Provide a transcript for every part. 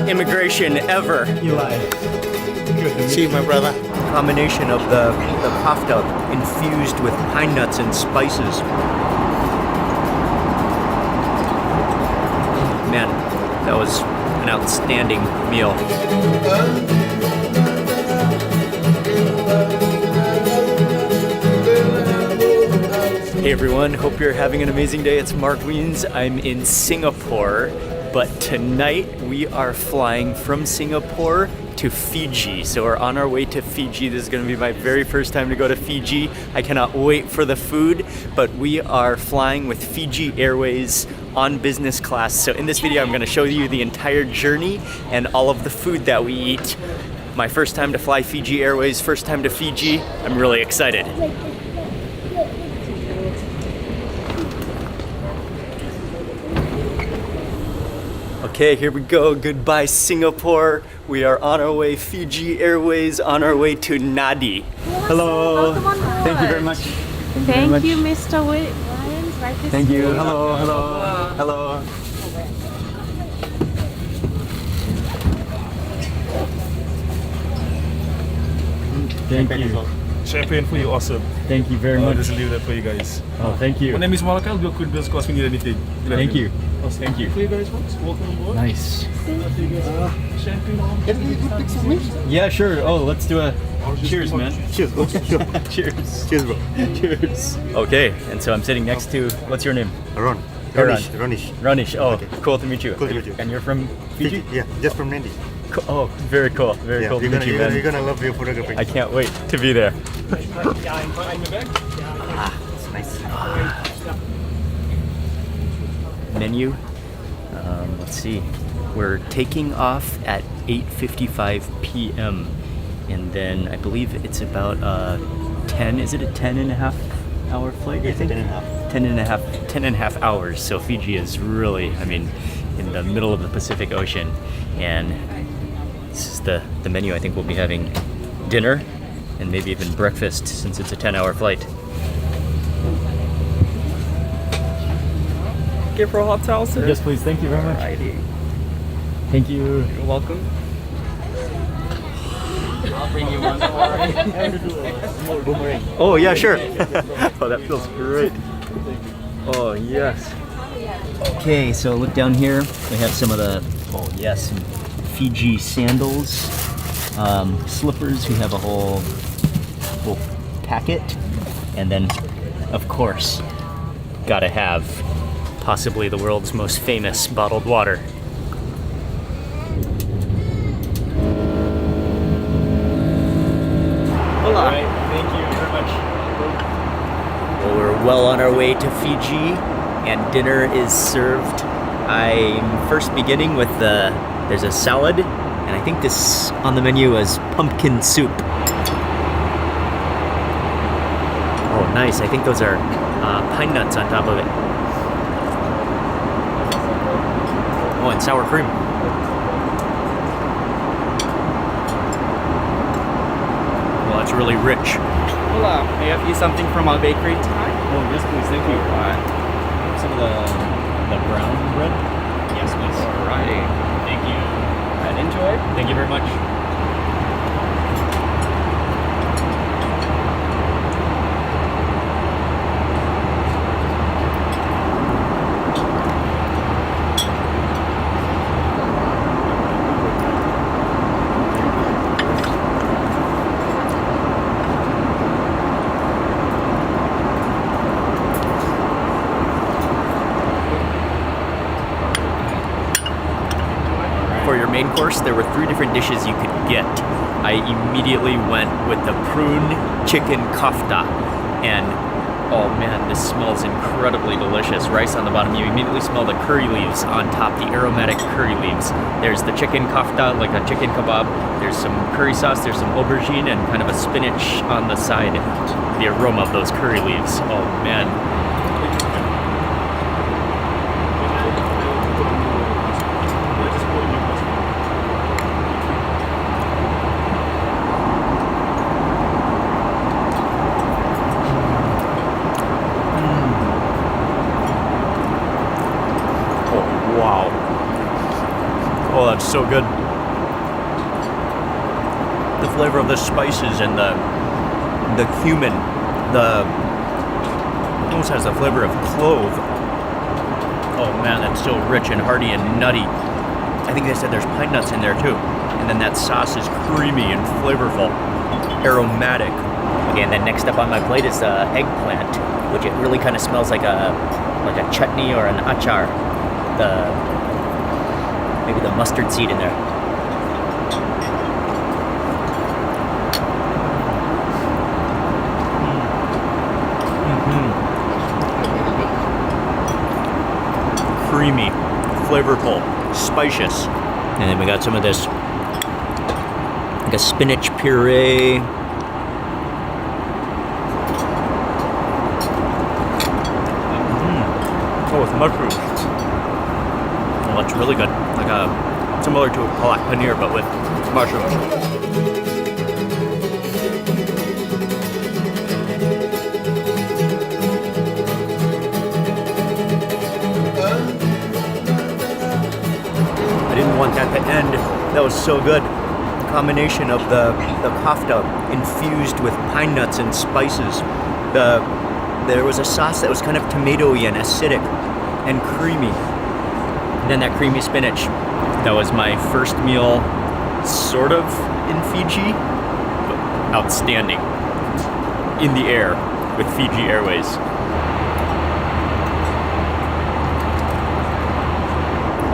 immigration ever. Eli. See you, my brother. Combination of the kofta infused with pine nuts and spices. Man, that was an outstanding meal. Hey everyone, hope you're having an amazing day. It's Mark Wiens. I'm in Singapore, but tonight we are flying from Singapore to Fiji. So we're on our way to Fiji. This is gonna be my very first time to go to Fiji. I cannot wait for the food, but we are flying with FIJI Airways on business class. So in this video, I'm gonna show you the entire journey and all of the food that we eat. My first time to fly FIJI Airways, first time to Fiji. I'm really excited. Okay, here we go. Goodbye, Singapore. We are on our way, FIJI Airways, on our way to Nadi. Hello. Thank you very much. Thank you, Mr. Wiens. Right this Thank you. way. Hello, hello, hello. Thank you. Champagne for you, awesome. Thank you very I'll much. just leave that for you guys. Oh, thank My you. name is Mark. I'll go quick bills cost if you need anything. Thank you. Awesome. Thank you. For you guys, folks, welcome aboard. Nice. Champagne on. Can we do pictures, mate? Yeah, sure. Oh, let's do a cheers, man. Cheers, bro. Sure. Cheers. Cheers, bro. Cheers. Okay, and so I'm sitting next to, what's your name? Ron. Ron. Ronish. Ranish. Oh, Okay. cool to meet you. Cool to meet you. And you're from Fiji? Yeah, just from Nandi. Oh, very cool. Very Yeah, cool to you're meet you, gonna, man. you're gonna love your photography. I can't wait to be there. It's nice. Menu. Let's see. We're taking off at 8:55 p.m. and then I believe it's about 10. Is it a 10.5-hour flight? I think 10 and a half hours. So Fiji is really, I mean, in the middle of the Pacific Ocean, and this is the menu. I think we'll be having dinner and maybe even breakfast since it's a 10-hour flight. Give for a hot towel, sir. Yes, please. Thank you very much. Alrighty. Thank you. You're welcome. I'll bring you one. Oh yeah, sure. Oh, that feels great. Oh yes. Okay, so look down here. We have some of the, oh yes, some Fiji sandals, slippers. We have a whole packet, and then, of course, gotta have possibly the world's most famous bottled water. Hola. All right, thank you very much. Well, we're well on our way to Fiji, and dinner is served. I'm first beginning with there's a salad, and I think this on the menu is pumpkin soup. Oh, nice. I think those are pine nuts on top of it. Oh, and sour cream. Well, that's really rich. Hola. May I have you something from our bakery tonight? Oh, yes, please. Thank you. Some of the brown bread. Yes, please. Alrighty. Thank you. And enjoy. Thank you very much. For your main course, there were 3 different dishes you could get. I immediately went with the prune chicken kofta, and oh man, this smells incredibly delicious. Rice on the bottom, you immediately smell the curry leaves on top, the aromatic curry leaves. There's the chicken kofta, like a chicken kebab. There's some curry sauce, there's some aubergine, and kind of a spinach on the side. The aroma of those curry leaves, oh man. Wow. Oh, that's so good. flavor of the spices and the cumin. It almost has the flavor of clove. Oh man, that's so rich and hearty and nutty. I think they said there's pine nuts in there too. And then that sauce is creamy and flavorful, aromatic. Okay, and then next up on my plate is the eggplant, which it really kind of smells like a chutney or an achar. Maybe the mustard seed in there. Creamy, flavorful, spacious. And then we got some of this, like a spinach puree. Oh, with mushrooms. Oh, that's really good. Like similar to a palak paneer, but with mushrooms. Want that to end. That was so good. The combination of the kofta infused with pine nuts and spices. There was a sauce that was kind of tomatoey and acidic and creamy. And then that creamy spinach. That was my first meal, sort of in Fiji, but outstanding. In the air with Fiji Airways.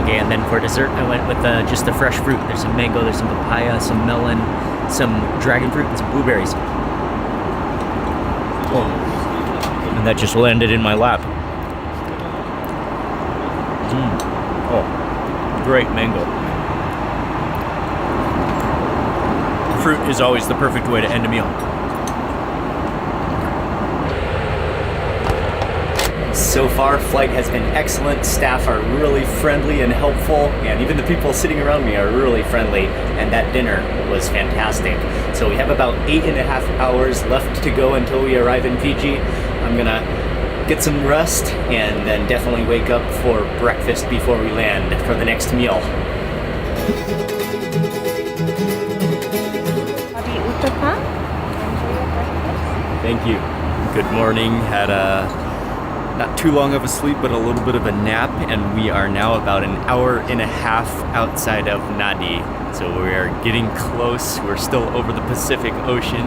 Okay, and then for dessert, I went with just the fresh fruit. There's some mango, there's some papaya, some melon, some dragon fruit, and some blueberries. Oh. And that just landed in my lap. Oh, great mango. Fruit is always the perfect way to end a meal. So far, flight has been excellent. Staff are really friendly and helpful, and even the people sitting around me are really friendly, and that dinner was fantastic. So we have about 8.5 hours left to go until we arrive in Fiji. I'm gonna get some rest and then definitely wake up for breakfast before we land for the next meal. Hari Uttapa. Enjoy your breakfast. Thank you. Good morning. Had not too long of a sleep, but a little bit of a nap, and we are now about 1.5 hours outside of Nadi. So we are getting close. We're still over the Pacific Ocean,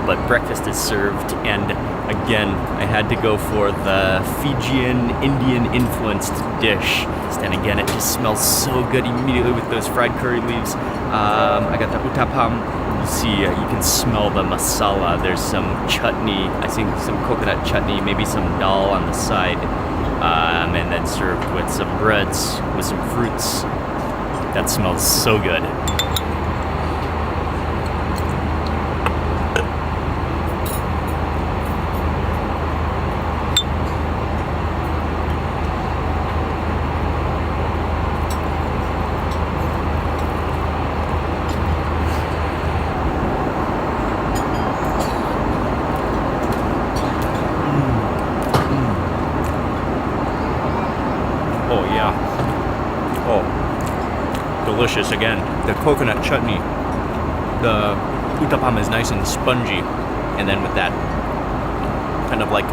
but breakfast is served. And again, I had to go for the Fijian Indian influenced dish. And again, it just smells so good immediately with those fried curry leaves. I got the uttapam. You see, you can smell the masala. There's some chutney, I think some coconut chutney, maybe some dal on the side, and then served with some breads, with some fruits. That smells so good. Oh yeah. Oh, delicious again. The coconut chutney. The uttapam is nice and spongy. And then with that kind of like,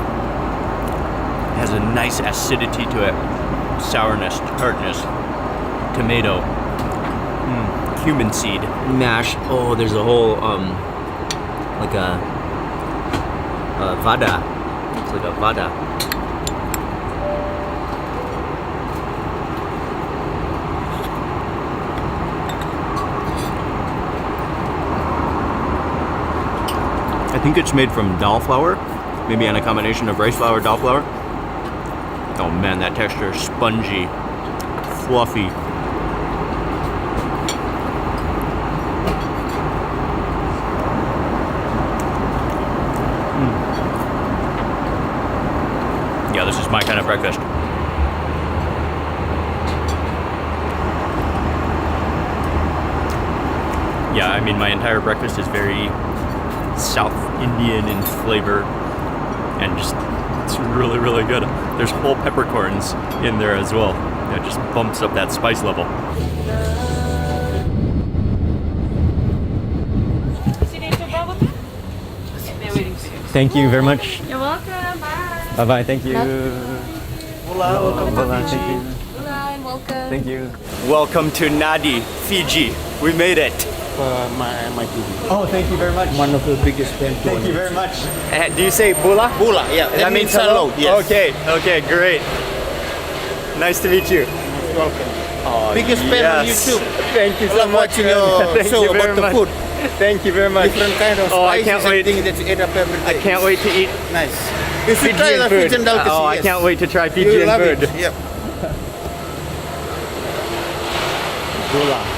has a nice acidity to it. Sourness, tartness, tomato, cumin seed, mash. Oh, there's a whole, like a vada. It's like a vada. I think it's made from dal flour, maybe on a combination of rice flour, dal flour. Oh man, that texture is spongy, fluffy. Yeah, this is my kind of breakfast. Yeah, I mean, my entire breakfast is very South Indian in flavor, and just, it's really, really good. There's whole peppercorns in there as well. That just bumps up that spice level. Thank you very much. You're welcome. Bye. Bye bye. Thank you. Hola, welcome to Hola, Fiji. thank you. Bye. Welcome. Thank you. Welcome to Nadi, Fiji. We made it. My TV. Oh, thank you very much. One of the biggest fans. Thank you very much. Do you say bula? Bula, yeah. That means hello. Yes. Okay. Okay. Great. Nice to meet you. Welcome. Oh, Biggest fan on YouTube. Thank you so Love much. watching man. your Thank show you very about the much. food. Thank you very much. Different kind of Oh, I spices can't and wait. things that you eat up every I day. can't wait to eat Nice. You should try the food. Fijian delicacy. Oh, I yes. can't wait to try You Fijian will love food. it. Yep. Bula.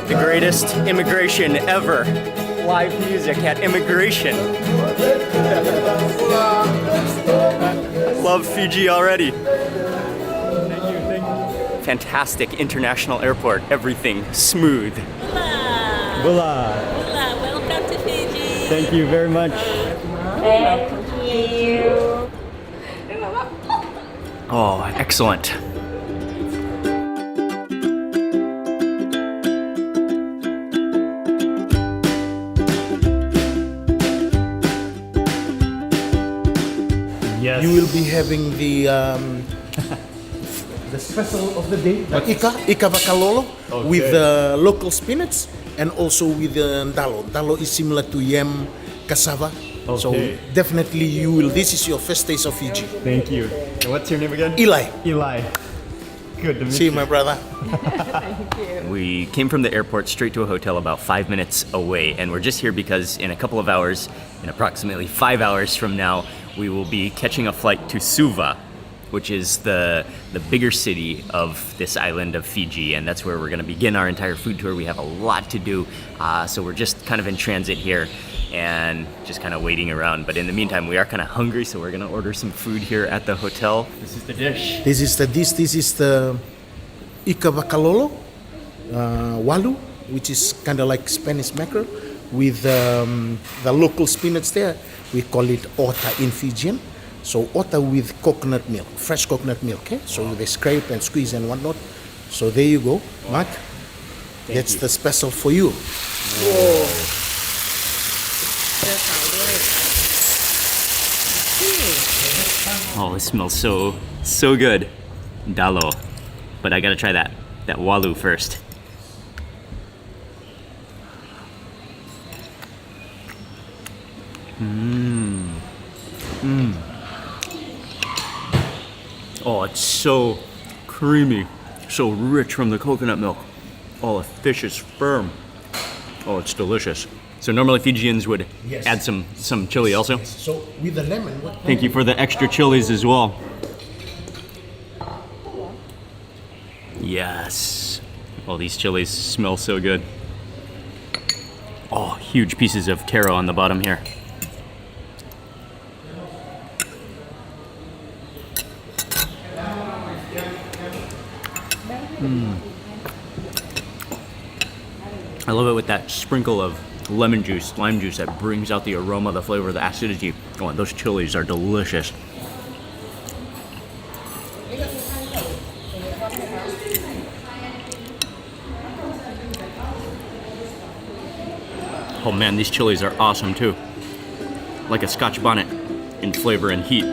The greatest immigration ever. Live music at immigration. Love Fiji already. Fantastic international airport. Everything smooth. Hola. Bula. Hola, welcome to Fiji. Thank you very much. Thank you. Oh, excellent. Yes. You will be having the special of the day, the Ika Bakalolo, with local spinach and also with dalo. Dalo is similar to yam, cassava. So Okay. definitely you will. This is your first taste of Fiji. Thank you. And what's your name again? Eli, Eli. Good to meet see you, my brother. We came from the airport straight to a hotel about 5 minutes away, and we're just here because in a couple of hours, in approximately 5 hours from now, we will be catching a flight to Suva, which is the bigger city of this island of Fiji, and that's where we're going to begin our entire food tour. We have a lot to do, so we're just kind of in transit here and just kind of waiting around. But in the meantime, we are kind of hungry, so we're going to order some food here at the hotel. This is the dish. This is the dish. This is the Ika Bakalolo, walu, which is kind of like Spanish mackerel, with the local spinach there. We call it ota in Fijian. So ota with coconut milk, fresh coconut milk. Okay? So they scrape and squeeze and whatnot. So there you go, Mark. That's the special for you. Oh, it smells so good. Dalo. But I gotta try that walu first. Oh, it's so creamy, so rich from the coconut milk. Oh, the fish is firm. Oh, it's delicious. So normally Fijians would Yes. add some chili also. So with the lemon, what? Thank you for the extra chilies as well. Yes. Oh, these chilies smell so good. Oh, huge pieces of taro on the bottom here. I love it with that sprinkle of lemon juice, lime juice that brings out the aroma, the flavor, the acidity. Oh, and those chilies are delicious. Oh man, these chilies are awesome too. Like a Scotch bonnet in flavor and heat.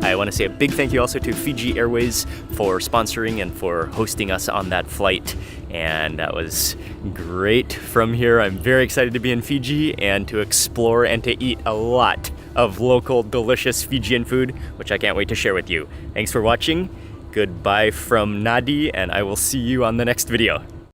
I want to say a big thank you also to FIJI Airways for sponsoring and for hosting us on that flight. And that was great from here. I'm very excited to be in Fiji and to explore and to eat a lot of local delicious Fijian food, which I can't wait to share with you. Thanks for watching. Goodbye from Nadi, and I will see you on the next video.